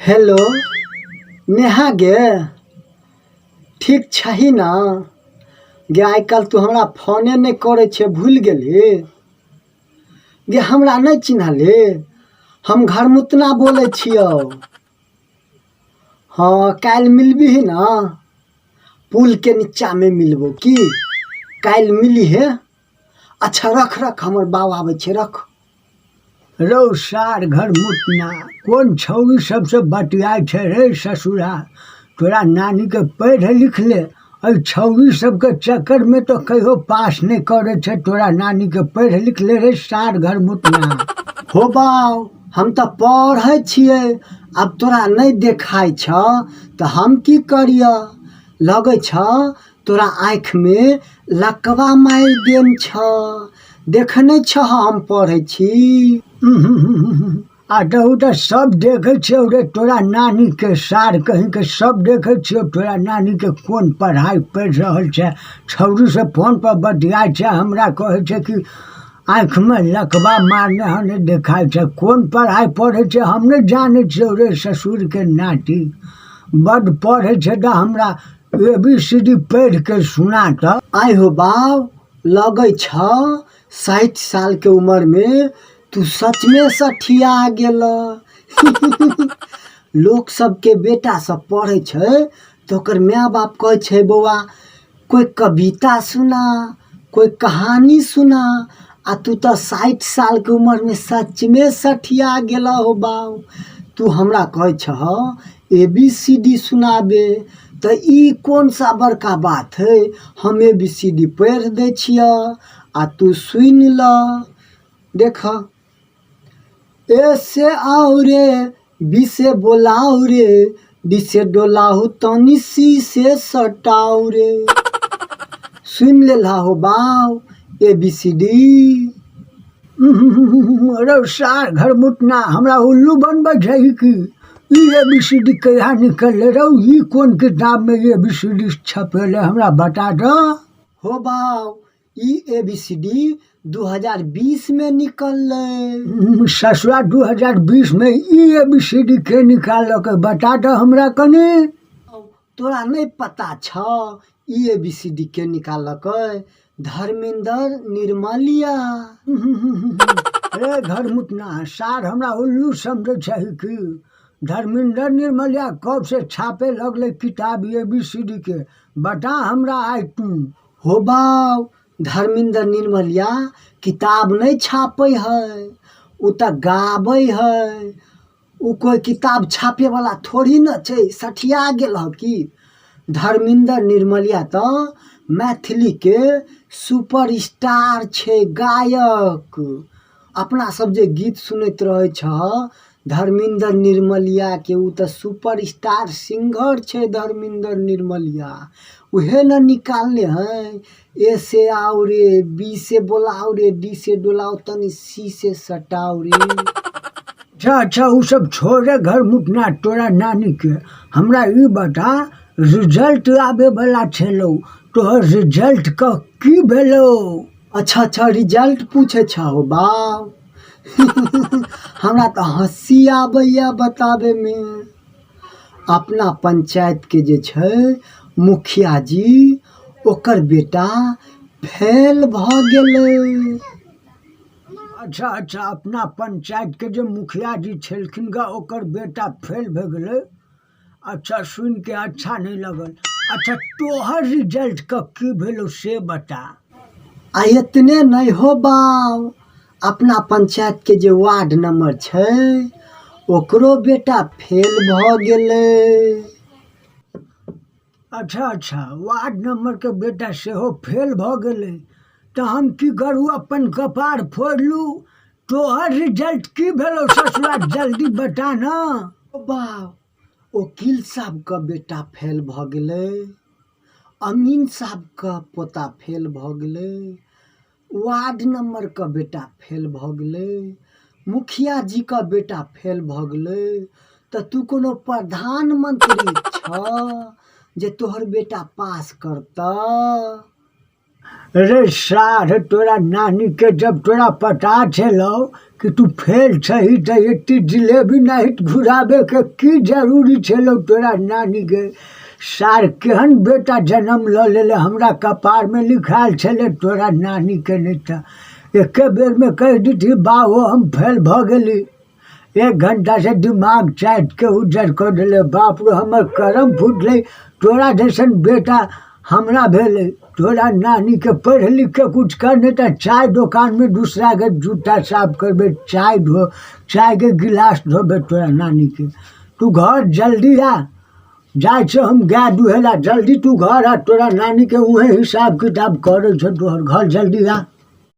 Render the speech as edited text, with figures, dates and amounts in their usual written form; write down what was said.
Hello Neha गे, ठीक छही ना गे? आइ काल्हि तू हमरा फोने नहीं करे छे, भूल गेली गे? हमरा नहीं चिन्हली? हम घरमुतना बोले छियो। हाँ, काल्हि मिलबी ना? पुल के नीचा में मिलबो की? काल्हि मिली है। अच्छा रख रख, हमर बाबा आबै छे, रख। रौ सार घर मुतना कौन छौरी सबसे बतियाय छे रे ससुरा। तोरा नानी के पढ़ लिख ले, छौरी सबके चक्कर में तो कहियो पास नहीं करे छे। तोरा नानी के पढ़ लिख ले रे सार घर मुतना। हो बाऊ, हम तो पढ़े छिए। अब तोरा नहीं देखाय छ तो हम की करिय? लगे छ तोरा आँख में लकवा मार देम छ। देखने छ हम पढ़े छी। आटहु तो सब देखे छे रे तोरा नानी के सार कहीं के सब देखे छियो। तोरा नानी के कौन पढ़ाई पढ़ रहल छे। छौरी से फोन पर बतियाय छे, हमरा कहे छे कि आँख में लकवा मारने हने देखाय छे। कौन पढ़ाई पढ़े छे हम नहीं जाने छियो रे ससुर के नाती। बड पढ़े छे तो हमरा ABCD पढ़ के सुना तो। आय हो बाऊ, लगे छ 60 साल के उम्र में तू सच में सठिया गेल। लोग सबके बेटा सब पढ़े छे तो ओकर माँ बाप कहे छे बौआ कोई कविता सुना, कोई कहानी सुना। आ तू तो 60 साल के उम्र में सच में सठिया गेल हो बाऊ। तू हमरा कहे छ ABCD सुनाबे, तो ई कौन सा बड़का बात है? हम ABCD पढ़ दे छिया आ तू सुन ल। देख, ए से आओ रे, बी से बोलाओ रे, डी से डोलाओ तनी, सी से सटाओ रे। सुन ले ला हो बाऊ ABCD। अरे सार घर मुतना हमरा उल्लू बनबे छै कि? ई ABCD कहिया निकलले रौ? ई कौन किताब में ABCD छपेले हमरा बता दो। हो बाऊ, ई ABCD 2020 में निकलले। ससुरा 2020 में ई ABCD के निकालक बता दो हमरा कने। तोरा नहीं पता छ ई ABCD के निकालक? धर्मेंद्र निर्मलिया। अरे घर मुतना सार हमरा उल्लू समझे छै कि? धर्मेंद्र निर्मलिया कब से छापे लगले किताब ABCD के? बता हमरा आइ तू। हो बाऊ, धर्मेंद्र निर्मलिया किताब नहीं छापे है, उ तो गावे है। उ कोई किताब छापे वाला थोड़ी न छे। सठिया गेल ह की? धर्मेंद्र निर्मलिया तो मैथिली के सुपरस्टार छे, गायक। अपना सब जे गीत सुनत रहे छ धर्मेंद्र निर्मलिया के, उ तो सुपरस्टार सिंगर छे धर्मेंद्र निर्मलिया। उहे न निकालने हैं। ए से आओ रे, बी से बोलाओ रे, डी से डोलाओ तनी, सी से सटाओ रे। अच्छा उ सब छोड़े घर मुतना तोरा नानी के। हमरा ई बता, रिजल्ट आवे वाला छेलो, तोहर रिजल्ट का की भेलो? अच्छा रिजल्ट पूछे छ हो बाऊ। हमरा तो हंसी आबैया बताबे में। अपना पंचायत के जे छे मुखिया जी, ओकर बेटा फेल भ गेले। अच्छा अपना पंचायत के जो मुखिया जी छलखिन गा, ओकर बेटा फेल भ गेले। अच्छा सुन के अच्छा नहीं लगल। अच्छा तोहर रिजल्ट का की भेलो से बता। आ इतने नहीं हो बाऊ, अपना पंचायत के जे वार्ड नंबर छे ओकरो बेटा फेल भ गेले। अच्छा वार्ड नंबर के बेटा सेहो फेल भ गेले। तो हम की करू, अपन कपार फोड़ लू? तोहर रिजल्ट की भेलो ससुरा, जल्दी बता ना। बाऊ, वकील साहब का बेटा फेल भ गेले, अमीन साहब का पोता फेल भ गेले, वार्ड नंबर का बेटा फेल भ गेले, मुखिया जी का बेटा फेल भ गेले। तो तू कोनो प्रधानमंत्री छ जे तोहर बेटा पास करता? अरे सार तोरा नानी के जब तोरा पता चलो कि तू फेल छही तो एत्ती जिलेबी नहीं घुराबे के की जरूरी छलो तोरा नानी के। सार केहन बेटा जन्म ल लेले हमरा कपार में लिखायल छले तोरा नानी के नहीं था। एके बेर में कह दी थी बाबू हम फेल भ गेली, 1 घंटा से दिमाग चाट के उजर कर दिले। बाप रे हमर करम फूटले, तोरा जैसन बेटा हमरा भेले। तोरा नानी के पढ़ लिख के कुछ कर नहीं तो चाय दुकान में दूसरा के जूता साफ करबे, चाय के गिलास धोबे तोरा नानी के। तू घर जल्दी आ, जाए छे हम गाय दुहेला, जल्दी तू घर आ, तोरा नानी के उहे हिसाब किताब करे छे तोहर। घर जल्दी आ।